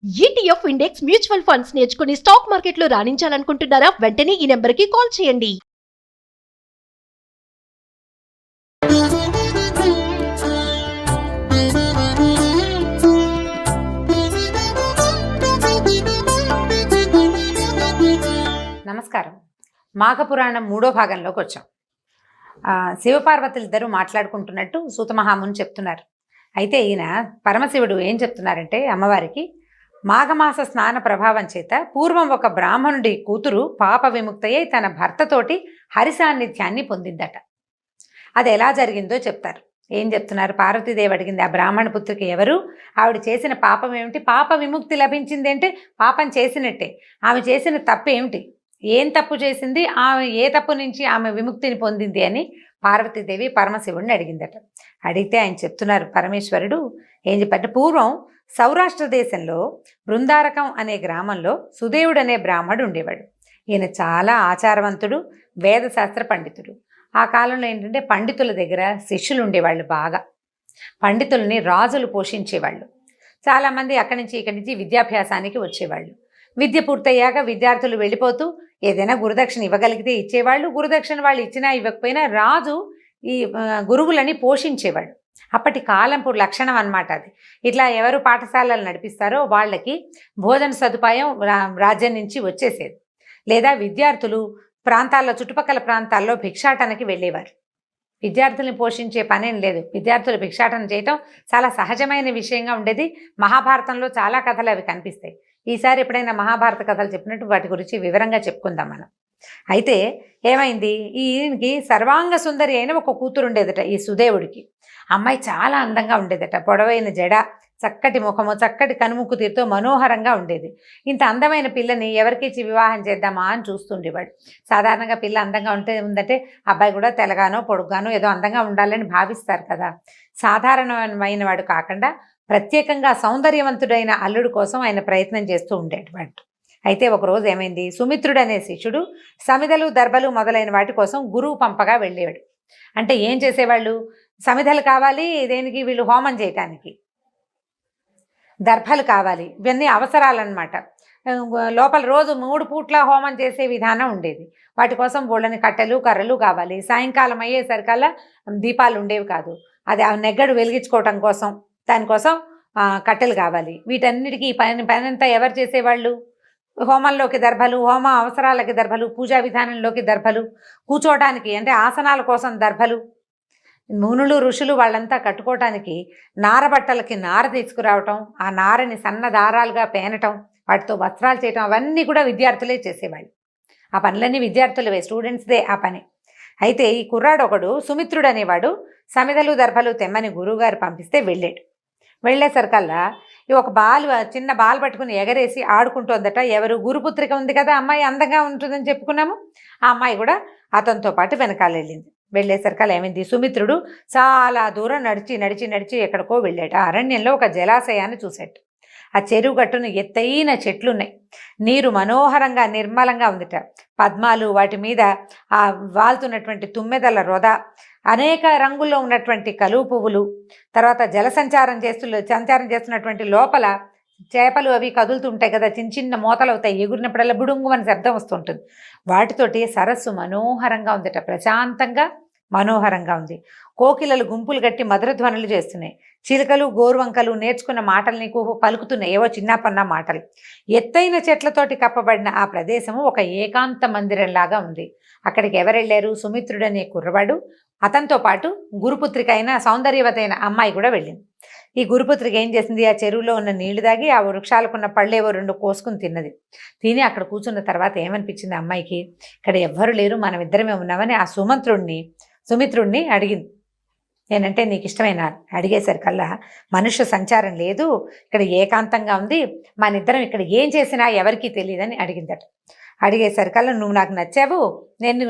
ETF index mutual funds నేర్చుకుని stock మార్కెట్లో రాణించాలనుకుంటున్నారా? వెంటనే ఈ నెంబర్కి కాల్ చేయండి. నమస్కారం. మాఘపురాణం 3వ భాగంలోకి వచ్చాం. శివపార్వతులిద్దరూ మాట్లాడుకుంటున్నట్టు సూతమహాముని చెప్తున్నారు. అయితే ఈయన పరమశివుడు ఏం చెప్తున్నారంటే అమ్మవారికి, మాఘమాస స్నాన ప్రభావం చేత పూర్వం ఒక బ్రాహ్మణుడి కూతురు పాప విముక్తయ్యై తన భర్తతోటి హరి సాన్నిధ్యాన్ని పొందిందట. అది ఎలా జరిగిందో చెప్తారు. ఏం చెప్తున్నారు? పార్వతీదేవి అడిగింది, ఆ బ్రాహ్మణ పుత్రికి ఎవరు, ఆవిడ చేసిన పాపం ఏమిటి, పాప విముక్తి లభించింది అంటే పాపం చేసినట్టే, ఆమె చేసిన తప్పు ఏమిటి, ఏం తప్పు చేసింది, ఆమె ఏ తప్పు నుంచి ఆమె విముక్తిని పొందింది అని పార్వతీదేవి పరమశివుడిని అడిగిందట. అడిగితే ఆయన చెప్తున్నారు, పరమేశ్వరుడు ఏం చెప్పారంటే, పూర్వం సౌరాష్ట్ర దేశంలో బృందారకం అనే గ్రామంలో సుదేవుడు అనే బ్రాహ్మడు ఉండేవాడు. ఈయన చాలా ఆచారవంతుడు, వేదశాస్త్ర పండితుడు. ఆ కాలంలో ఏంటంటే పండితుల దగ్గర శిష్యులు ఉండేవాళ్ళు, బాగా పండితుల్ని రాజులు పోషించేవాళ్ళు. చాలామంది అక్కడి నుంచి ఇక్కడి నుంచి విద్యాభ్యాసానికి వచ్చేవాళ్ళు. విద్య పూర్తయ్యాక విద్యార్థులు వెళ్ళిపోతూ ఏదైనా గురుదక్షిణ ఇవ్వగలిగితే ఇచ్చేవాళ్ళు, గురుదక్షిణ వాళ్ళు ఇచ్చినా ఇవ్వకపోయినా రాజు ఈ గురువులని పోషించేవాడు. అప్పటి కాలంపు లక్షణం అన్నమాట అది. ఇట్లా ఎవరు పాఠశాలలు నడిపిస్తారో వాళ్ళకి భోజన సదుపాయం రాజ్యం నుంచి వచ్చేసేది. లేదా విద్యార్థులు ప్రాంతాల్లో, చుట్టుపక్కల ప్రాంతాల్లో భిక్షాటనకి వెళ్ళేవారు. విద్యార్థుల్ని పోషించే పనేం లేదు, విద్యార్థులు భిక్షాటన చేయటం చాలా సహజమైన విషయంగా ఉండేది. మహాభారతంలో చాలా కథలు అవి కనిపిస్తాయి. ఈసారి ఎప్పుడైనా మహాభారత కథలు చెప్పినట్టు వాటి గురించి వివరంగా చెప్పుకుందాం మనం. అయితే ఏమైంది, ఈయనకి సర్వాంగ సుందరి అయిన ఒక కూతురు ఉండేదట ఈ సుదేవుడికి. అమ్మాయి చాలా అందంగా ఉండేదట, పొడవైన జడ, చక్కటి ముఖము, చక్కటి కనుముక్కు తీరుతో మనోహరంగా ఉండేది. ఇంత అందమైన పిల్లని ఎవరికిచ్చి వివాహం చేద్దామా అని చూస్తుండేవాడు. సాధారణంగా పిల్ల అందంగా ఉందంటే అబ్బాయి కూడా తెల్లగానో పొడుగ్గానో ఏదో అందంగా ఉండాలని భావిస్తారు కదా. సాధారణమైన వాడు కాకుండా ప్రత్యేకంగా సౌందర్యవంతుడైన అల్లుడు కోసం ఆయన ప్రయత్నం చేస్తూ ఉండేవాడు. అయితే ఒకరోజు ఏమైంది, సుమిత్రుడు అనే శిష్యుడు సమిధలు, దర్భలు మొదలైన వాటి కోసం గురువు పంపగా వెళ్ళేవాడు. అంటే ఏం చేసేవాళ్ళు, సమిధలు కావాలి దేనికి, వీళ్ళు హోమం చేయటానికి, దర్భలు కావాలి, ఇవన్నీ అవసరాలన్నమాట. లోపల రోజు 3 పూట్ల హోమం చేసే విధానం ఉండేది. వాటి కోసం బోళ్ళని కట్టెలు, కర్రలు కావాలి. సాయంకాలం అయ్యేసరికల్లా దీపాలు ఉండేవి కాదు. అది ఆ నెగ్గడు వెలిగించుకోవటం కోసం, దానికోసం కట్టెలు కావాలి. వీటన్నిటికీ పనంతా ఎవరు చేసేవాళ్ళు, హోమంలోకి దర్భలు, హోమ అవసరాలకి దర్భలు, పూజా విధానంలోకి దర్భలు, కూర్చోవటానికి అంటే ఆసనాల కోసం దర్భలు, మునులు ఋషులు వాళ్ళంతా కట్టుకోవటానికి నారబట్టలకి నార తీసుకురావటం, ఆ నారని సన్న దారాలుగా పేనటం, వాటితో వస్త్రాలు చేయటం, అవన్నీ కూడా విద్యార్థులే చేసేవాళ్ళు. ఆ పనులన్నీ విద్యార్థులవే, స్టూడెంట్స్దే ఆ పని. అయితే ఈ కుర్రాడు ఒకడు సుమిత్రుడు అనేవాడు సమిధలు, దర్భలు తెమ్మని గురువుగారు పంపిస్తే వెళ్ళాడు. వెళ్ళేసరికల్లా ఒక చిన్న బాల్ పట్టుకుని ఎగరేసి ఆడుకుంటోందట. ఎవరు, గురుపుత్రిక ఉంది కదా అమ్మాయి, అందంగా ఉంటుందని చెప్పుకున్నాము, ఆ అమ్మాయి కూడా అతనితో పాటు వెనకాల వెళ్ళింది. వెళ్ళేసరికల్లా ఏమైంది, సుమిత్రుడు చాలా దూరం నడిచి ఎక్కడికో వెళ్ళాడు. ఆ అరణ్యంలో ఒక జలాశయాన్ని చూశాడు. ఆ చెరువు గట్టును ఎత్తైన చెట్లున్నాయి, నీరు మనోహరంగా నిర్మలంగా ఉందిట. పద్మాలు, వాటి మీద ఆ వాలుతున్నటువంటి తుమ్మెదల రొద, అనేక రంగుల్లో ఉన్నటువంటి కలువ పువ్వులు, తర్వాత సంచారం చేస్తున్నటువంటి లోపల చేపలు అవి కదులుతుంటాయి కదా, చిన్న చిన్న మోతలు అవుతాయి, ఎగురినప్పుడల్లా బుడుంగు అని శబ్దం వస్తుంటుంది. వాటితోటి సరస్సు మనోహరంగా ఉందట, ప్రశాంతంగా మనోహరంగా ఉంది. కోకిలలు గుంపులు కట్టి మధురధ్వనులు చేస్తున్నాయి. చిలుకలు, గోరువంకలు నేర్చుకున్న మాటలు నీకు పలుకుతున్నాయి, ఏవో చిన్నపన్న మాటలు. ఎత్తైన చెట్లతోటి కప్పబడిన ఆ ప్రదేశము ఒక ఏకాంత మందిరంలాగా ఉంది. అక్కడికి ఎవరు వెళ్ళారు, సుమిత్రుడు అనే కుర్రవాడు, అతనితో పాటు గురుపుత్రిక అయిన సౌందర్యవతైన అమ్మాయి కూడా వెళ్ళింది. ఈ గురుపుత్రిక ఏం చేసింది, ఆ చెరువులో ఉన్న నీళ్లు దాగి ఆ వృక్షాలకున్న పళ్ళేవో 2 కోసుకుని తిన్నది. తిని అక్కడ కూర్చున్న తర్వాత ఏమనిపించింది అమ్మాయికి, ఇక్కడ ఎవ్వరు లేరు, మనం ఇద్దరమే ఉన్నామని ఆ సుమిత్రుడిని అడిగింది. నేనంటే నీకు ఇష్టమైన అడిగేసరికల్లా, మనుష్య సంచారం లేదు, ఇక్కడ ఏకాంతంగా ఉంది, మన ఇద్దరం ఇక్కడ ఏం చేసినా ఎవరికీ తెలియదని అడిగిందట. అడిగేసరికల్లా, నువ్వు నాకు నచ్చావు,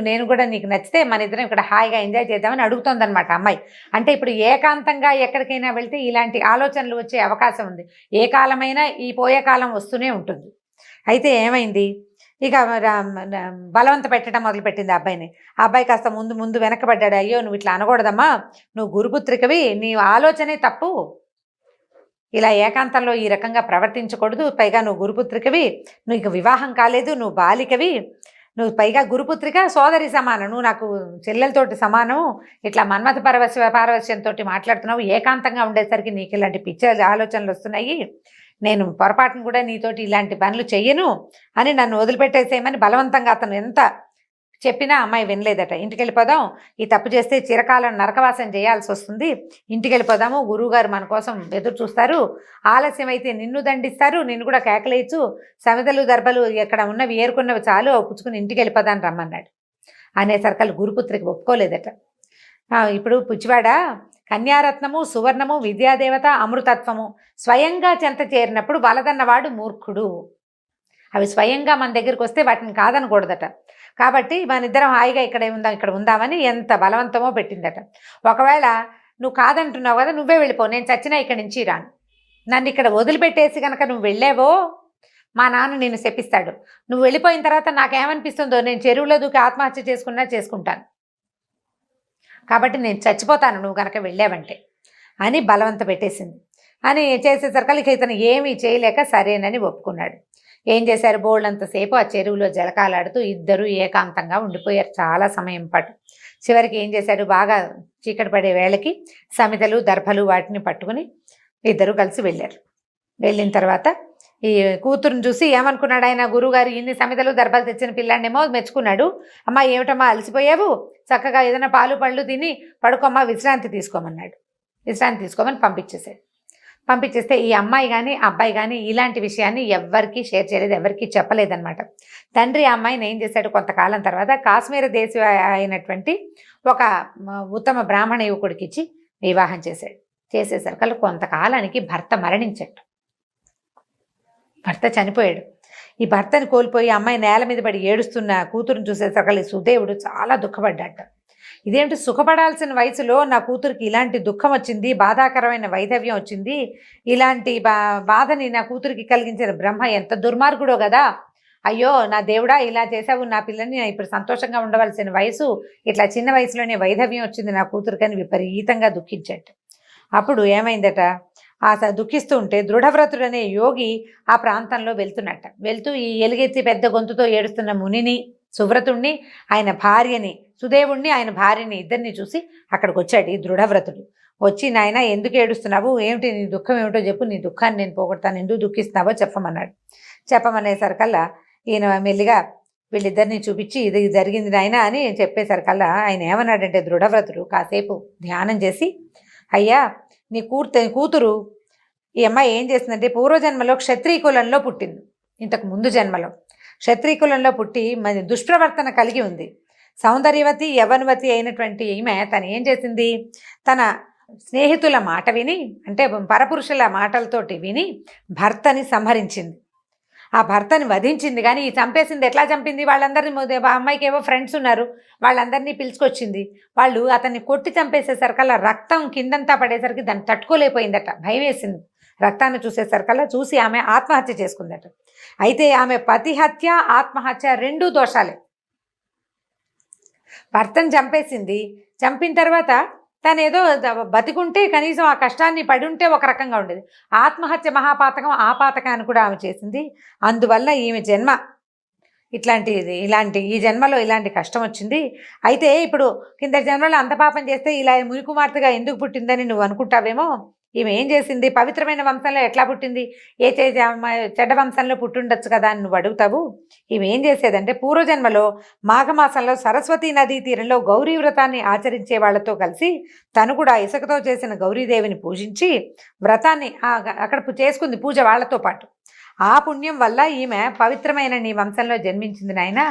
నేను కూడా నీకు నచ్చితే మన ఇద్దరం ఇక్కడ హాయిగా ఎంజాయ్ చేద్దామని అడుగుతోందనమాట అమ్మాయి. అంటే ఇప్పుడు ఏకాంతంగా ఎక్కడికైనా వెళ్తే ఇలాంటి ఆలోచనలు వచ్చే అవకాశం ఉంది. ఏ కాలమైనా ఈ పోయే కాలం వస్తూనే ఉంటుంది. అయితే ఏమైంది, ఇక బలవంత పెట్టడం మొదలుపెట్టింది ఆ అబ్బాయిని. ఆ అబ్బాయి కాస్త ముందు వెనకబడ్డాడు. అయ్యో నువ్వు ఇట్లా అనకూడదమ్మా, నువ్వు గురుపుత్రికవి, నీ ఆలోచనే తప్పు, ఇలా ఏకాంతంలో ఈ రకంగా ప్రవర్తించకూడదు. పైగా నువ్వు గురుపుత్రికవి, నీకు వివాహం కాలేదు, నువ్వు బాలికవి, నువ్వు పైగా గురుపుత్రిక, సోదరి సమానం, నువ్వు నాకు చెల్లెలతోటి సమానం, ఇట్లా మన్మథ పారవశ్యంతో మాట్లాడుతున్నావు, ఏకాంతంగా ఉండేసరికి నీకు ఇలాంటి పిచ్చి ఆలోచనలు వస్తున్నాయి, నేను పొరపాటును కూడా నీతోటి ఇలాంటి పనులు చెయ్యను అని నన్ను వదిలిపెట్టేసేయమని బలవంతంగా అతను ఎంత చెప్పినా అమ్మాయి వినలేదట. ఇంటికి వెళ్ళిపోదాం, ఈ తప్పు చేస్తే చిరకాలం నరకవాసం చేయాల్సి వస్తుంది, ఇంటికి వెళ్ళిపోదాము, గురువుగారు మన కోసం ఎదురు చూస్తారు, ఆలస్యం అయితే నిన్ను దండిస్తారు, నిన్ను కూడా కేకలేయచ్చు, సమితలు దర్భలు ఎక్కడ ఉన్నవి ఏరుకున్నవి చాలు, పుచ్చుకుని ఇంటికి వెళ్ళిపోదాని రమ్మన్నాడు. అనేసరికలు గురుపుత్రికి ఒప్పుకోలేదట. ఇప్పుడు పుచ్చివాడ కన్యారత్నము, సువర్ణము, విద్యాదేవత, అమృతత్వము స్వయంగా చెంత చేరినప్పుడు వలదన్నవాడు మూర్ఖుడు. అవి స్వయంగా మన దగ్గరికి వస్తే వాటిని కాదనకూడదట. కాబట్టి మన ఇద్దరం హాయిగా ఇక్కడ ఉందామని ఎంత బలవంతమో పెట్టిందట. ఒకవేళ నువ్వు కాదంటున్నావు కదా, నువ్వే వెళ్ళిపో, నేను చచ్చినా ఇక్కడి నుంచి రాను, నన్ను ఇక్కడ వదిలిపెట్టేసి కనుక నువ్వు వెళ్ళావో మా నాన్న నిన్ను శపిస్తాడు, నువ్వు వెళ్ళిపోయిన తర్వాత నాకేమనిపిస్తుందో నేను చెరువులో దూకి ఆత్మహత్య చేసుకుంటాను, కాబట్టి నేను చచ్చిపోతాను నువ్వు కనుక వెళ్ళావంటే అని బలవంత పెట్టేసింది. అని చేసేసరికి ఇతను ఏమీ చేయలేక సరేనని ఒప్పుకున్నాడు. ఏం చేశారు, బోల్డంతసేపు ఆ చెరువులో జలకాలాడుతూ ఇద్దరు ఏకాంతంగా ఉండిపోయారు చాలా సమయం పాటు. చివరికి ఏం చేశాడు, బాగా చీకటి పడే వేళకి సమితలు దర్భలు వాటిని పట్టుకుని ఇద్దరు కలిసి వెళ్ళారు. వెళ్ళిన తర్వాత ఈ కూతురుని చూసి ఏమనుకున్నాడు ఆయన, గురువుగారు ఇన్ని సమితలు దర్భలు తెచ్చిన పిల్లాన్నేమో మెచ్చుకున్నాడు, అమ్మా ఏమిటమ్మా అలసిపోయావు, చక్కగా ఏదైనా పాలు పళ్ళు తిని పడుకోమ్మా, విశ్రాంతి తీసుకోమన్నాడు. విశ్రాంతి తీసుకోమని పంపించేస్తే ఈ అమ్మాయి కానీ అబ్బాయి కానీ ఇలాంటి విషయాన్ని ఎవ్వరికీ షేర్ చేయలేదు, ఎవరికీ చెప్పలేదన్నమాట. తండ్రి ఆ అమ్మాయిని ఏం చేశాడు, కొంతకాలం తర్వాత కాశ్మీర దేశం అయినటువంటి ఒక ఉత్తమ బ్రాహ్మణ యువకుడికి ఇచ్చి వివాహం చేశాడు. చేసేసరికి కొంతకాలానికి భర్త మరణించాడు, భర్త చనిపోయాడు. ఈ భర్తని కోల్పోయి అమ్మాయి నేల మీద పడి ఏడుస్తున్న కూతురుని చూసేసరికి సుదేవుడు చాలా దుఃఖపడ్డాట. ఇదేంటి, సుఖపడాల్సిన వయసులో నా కూతురికి ఇలాంటి దుఃఖం వచ్చింది, బాధాకరమైన వైధవ్యం వచ్చింది, ఇలాంటి బాధని నా కూతురికి కలిగించిన బ్రహ్మ ఎంత దుర్మార్గుడో కదా, అయ్యో నా దేవుడా ఇలా చేసావు, నా పిల్లని ఇప్పుడు సంతోషంగా ఉండవలసిన వయసు, ఇట్లా చిన్న వయసులోనే వైధవ్యం వచ్చింది నా కూతురికని విపరీతంగా దుఃఖించాడు. అప్పుడు ఏమైందట, దుఃఖిస్తూ ఉంటే దృఢవ్రతుడు అనే యోగి ఆ ప్రాంతంలో వెళ్తూ ఈ ఎలుగెత్తి పెద్ద గొంతుతో ఏడుస్తున్న మునిని, సువ్రతుణ్ణి, ఆయన భార్యని, సుదేవుణ్ణి ఆయన భార్యని ఇద్దరిని చూసి అక్కడికి వచ్చాడు ఈ దృఢవ్రతుడు. వచ్చి, నాయన ఎందుకు ఏడుస్తున్నావు, ఏమిటి నీ దుఃఖం ఏమిటో చెప్పు, నీ దుఃఖాన్ని నేను పోగొడతాను, ఎందుకు దుఃఖిస్తున్నావో చెప్పమన్నాడు. చెప్పమనేసరికల్లా ఈయన మెల్లిగా వీళ్ళిద్దరిని చూపించి ఇది జరిగింది నాయన అని చెప్పేసరికల్లా ఆయన ఏమన్నాడంటే, దృఢవ్రతుడు కాసేపు ధ్యానం చేసి, అయ్యా నీ కూతురు ఈ అమ్మాయి ఏం చేసిందంటే పూర్వజన్మలో క్షత్రియ కులంలో పుట్టింది, ఇంతకు ముందు జన్మలో క్షత్రియ కులంలో పుట్టి మరి దుష్ప్రవర్తన కలిగి ఉంది. సౌందర్యవతి యవనవతి అయినటువంటి ఈమె తను ఏం చేసింది, తన స్నేహితుల మాట విని, అంటే పరపురుషుల మాటలతోటి విని భర్తని సంహరించింది, ఆ భర్తని వధించింది. కానీ ఈ చంపేసింది ఎట్లా చంపింది, వాళ్ళందరినీ, అమ్మాయికి ఏవో ఫ్రెండ్స్ ఉన్నారు, వాళ్ళందరినీ పిలుచుకొచ్చింది. వాళ్ళు అతన్ని కొట్టి చంపేసేసరికల్లా రక్తం కిందంతా పడేసరికి దాన్ని తట్టుకోలేకపోయిందట, భయం వేసింది. రక్తాన్ని చూసేసరికల్లా చూసి ఆమె ఆత్మహత్య చేసుకుందట. అయితే ఆమె పతిహత్య ఆత్మహత్య రెండూ దోషాలే. భర్తను చంపేసింది, చంపిన తర్వాత తను ఏదో బతికుంటే కనీసం ఆ కష్టాన్ని పడి ఉంటే ఒక రకంగా ఉండేది. ఆత్మహత్య మహాపాతకం, ఆ పాతకాన్ని కూడా ఆమె చేసింది. అందువల్ల ఈమె జన్మ ఈ జన్మలో ఇలాంటి కష్టం వచ్చింది. అయితే ఇప్పుడు కింద జన్మలో అంత పాపం చేస్తే ఇలా మునికుమార్తెగా ఎందుకు పుట్టిందని నువ్వు అనుకుంటావేమో. ఈమె ఏం చేసింది, పవిత్రమైన వంశంలో ఎట్లా పుట్టింది, చెడ్డ వంశంలో పుట్టుండొచ్చు కదా అని నువ్వు అడుగుతావు. ఈమె ఏం చేసేదంటే పూర్వజన్మలో మాఘమాసంలో సరస్వతీ నదీ తీరంలో గౌరీ వ్రతాన్ని ఆచరించే వాళ్లతో కలిసి తను కూడా ఇసుకతో చేసిన గౌరీదేవిని పూజించి వ్రతాన్ని అక్కడ చేసుకుంది పూజ వాళ్ళతో పాటు. ఆ పుణ్యం వల్ల ఈమె పవిత్రమైన నీ వంశంలో జన్మించింది నాయన.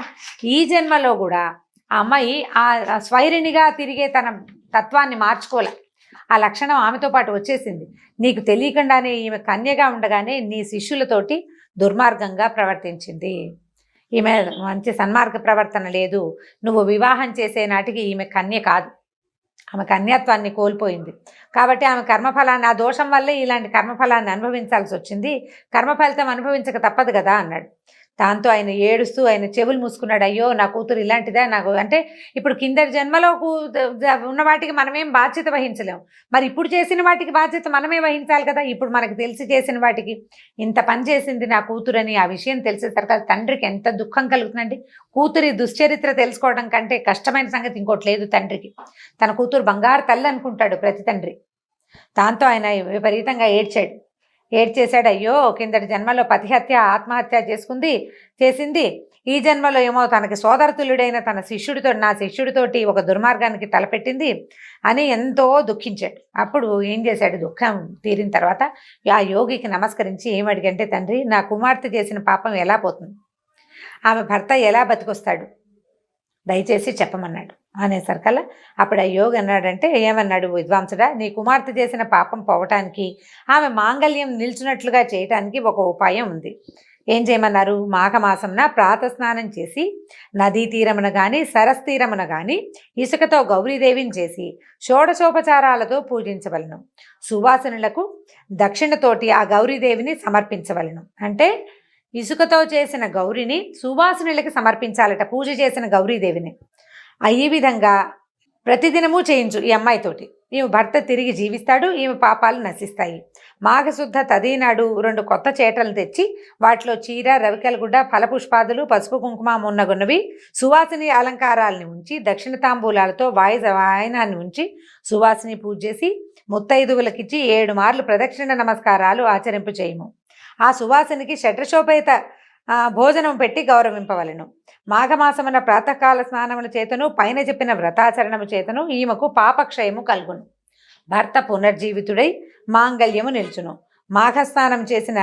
ఈ జన్మలో కూడా ఆ అమ్మాయి ఆ స్వైరిణిగా తిరిగే తన తత్వాన్ని మార్చుకోలే, ఆ లక్షణం ఆమెతో పాటు వచ్చేసింది. నీకు తెలియకుండానే ఈమె కన్యగా ఉండగానే నీ శిష్యులతోటి దుర్మార్గంగా ప్రవర్తించింది. ఈమె మంచి సన్మార్గ ప్రవర్తన లేదు. నువ్వు వివాహం చేసే నాటికి ఈమె కన్య కాదు, ఆమె కన్యాత్వాన్ని కోల్పోయింది. కాబట్టి ఆమె కర్మఫలాన్ని, ఆ దోషం వల్లే ఇలాంటి కర్మఫలాన్ని అనుభవించాల్సి వచ్చింది. కర్మఫలితం అనుభవించక తప్పదు కదా అన్నాడు. దాంతో ఆయన ఏడుస్తూ ఆయన చెవులు మూసుకున్నాడు. అయ్యో నా కూతురు ఇలాంటిదా నాకు, అంటే ఇప్పుడు కిందటి జన్మలో ఉన్న వాటికి మనమేం బాధ్యత వహించలేం, మరి ఇప్పుడు చేసిన వాటికి బాధ్యత మనమే వహించాలి కదా. ఇప్పుడు మనకు తెలిసి చేసిన వాటికి ఇంత పని చేసింది నా కూతురని ఆ విషయం తెలిసేసరికి తండ్రికి ఎంత దుఃఖం కలుగుతుందండి. కూతురి దుశ్చరిత్ర తెలుసుకోవడం కంటే కష్టమైన సంగతి ఇంకోటి లేదు తండ్రికి. తన కూతురు బంగారు తల్లి అనుకుంటాడు ప్రతి తండ్రి. దాంతో ఆయన విపరీతంగా ఏడ్చేశాడు. అయ్యో కిందటి జన్మలో పతిహత్య ఆత్మహత్య చేసింది, ఈ జన్మలో ఏమో తనకి సోదరతుల్యుడైన నా శిష్యుడితోటి ఒక దుర్మార్గానికి తలపెట్టింది అని ఎంతో దుఃఖించాడు. అప్పుడు ఏం చేశాడు, దుఃఖం తీరిన తర్వాత ఆ యోగికి నమస్కరించి ఏమడిగంటే, తండ్రి నా కుమార్తె చేసిన పాపం ఎలా పోతుంది, ఆమె భర్త ఎలా బతికొస్తాడు, దయచేసి చెప్పమన్నాడు. అనేసరికల్లా అప్పుడు ఆ యోగి అన్నాడంటే, ఏమన్నాడు విద్వాంసుడా, నీ కుమార్తె చేసిన పాపం పోవటానికి ఆమె మాంగళ్యం నిల్చున్నట్లుగా చేయటానికి ఒక ఉపాయం ఉంది. ఏం చేయమన్నారు, మాఘమాసంన ప్రాతస్నానం చేసి నదీ తీరమున కానీ సరస్ తీరమున కానీ ఇసుకతో గౌరీదేవిని చేసి షోడశోపచారాలతో పూజించవలను. సువాసనులకు దక్షిణతోటి ఆ గౌరీదేవిని సమర్పించవలను. అంటే ఇసుకతో చేసిన గౌరిని సువాసనులకి సమర్పించాలట, పూజ చేసిన గౌరీదేవిని. ఈ విధంగా ప్రతిదినము చేయించు ఈ అమ్మాయితోటి. ఈమె భర్త తిరిగి జీవిస్తాడు, ఈమె పాపాలు నశిస్తాయి. మాఘశుద్ధ తదీనాడు 2 కొత్త చేటలు తెచ్చి వాటిలో చీర, రవికెలగుడ్డ, ఫలపుష్పాదులు, పసుపు కుంకుమ మున్నగున్నవి సువాసిని అలంకారాలని ఉంచి దక్షిణ తాంబూలాలతో వాయనాన్ని ఉంచి సువాసిని పూజ చేసి ముత్తైదువులకిచ్చి 7 మార్లు ప్రదక్షిణ నమస్కారాలు ఆచరింపు చేయము. ఆ సువాసినికి షడ్రశోపేత భోజనం పెట్టి గౌరవింపవలను. మాఘమాసమున ప్రాతకాల స్నానముల చేతను పైన చెప్పిన వ్రతాచరణము చేతను ఈమెకు పాపక్షయము కలుగును. భర్త పునర్జీవితుడై మాంగళ్యము నిల్చును. మాఘస్నానం చేసిన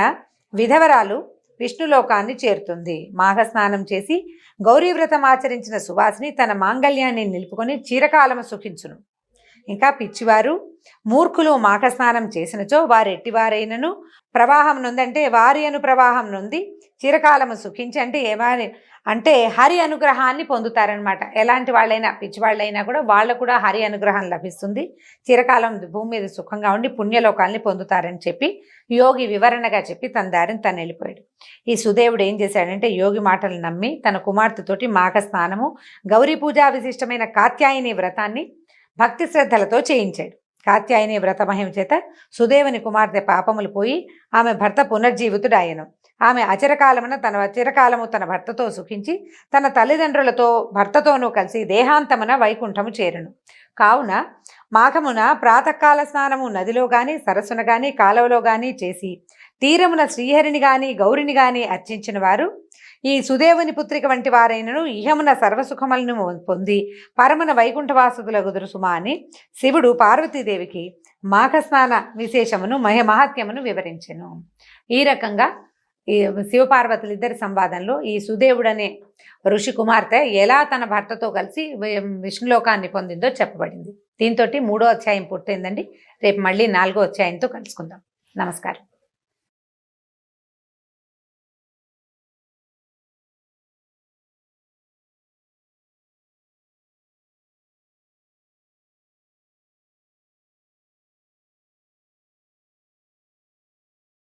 విధవరాలు విష్ణులోకాన్ని చేరుతుంది. మాఘస్నానం చేసి గౌరీవ్రతం ఆచరించిన సువాసిని తన మాంగళ్యాన్ని నిలుపుకొని చిరకాలము సుఖించును. ఇంకా పిచ్చివారు మూర్ఖులు మాఘస్నానం చేసినచో వారెట్టివారైనను ప్రవాహం నొందంటే వారి అను ప్రవాహం నొంది చిరకాలము సుఖించి అంటే హరి అనుగ్రహాన్ని పొందుతారనమాట. ఎలాంటి వాళ్ళైనా పిచ్చివాళ్ళైనా కూడా వాళ్ళకు కూడా హరి అనుగ్రహం లభిస్తుంది, చిరకాలం భూమి మీద సుఖంగా ఉండి పుణ్యలోకాల్ని పొందుతారని చెప్పి యోగి వివరణగా చెప్పి తన దారిని తను వెళ్ళిపోయాడు. ఈ సుదేవుడు ఏం చేశాడంటే యోగి మాటలు నమ్మి తన కుమార్తెతోటి మాఘ స్నానము, గౌరీ పూజా విశిష్టమైన కాత్యాయని వ్రతాన్ని భక్తి శ్రద్ధలతో చేయించాడు. కాత్యాయని వ్రత మహిమ చేత సుదేవుని కుమార్తె పాపములు పోయి ఆమె భర్త పునర్జీవితుడాయను. ఆమె చిరకాలము తన భర్తతో సుఖించి తన తల్లిదండ్రులతో భర్తతోనూ కలిసి దేహాంతమున వైకుంఠము చేరును. కావున మాఘమున ప్రాతకాల స్నానము నదిలో గాని సరస్సున గాని కాలువలో గాని చేసి తీరమున శ్రీహరిని గాని గౌరిని గాని అర్చించిన వారు ఈ సుదేవుని పుత్రిక వంటి వారైనను ఇహమున సర్వసుఖములను పొంది పరమున వైకుంఠవాసులగుదురు సుమా అని శివుడు పార్వతీదేవికి మాఘస్నాన విశేషమును మహత్యమును వివరించెను. ఈ రకంగా ఈ శివపార్వతులిద్దరి సంవాదంలో ఈ సుదేవుడనే ఋషి కుమార్తె ఎలా తన భర్తతో కలిసి విష్ణులోకాన్ని పొందిందో చెప్పబడింది. దీంతో 3వ అధ్యాయం పూర్తయిందండి. రేపు మళ్ళీ 4వ అధ్యాయంతో కలుసుకుందాం. నమస్కారం.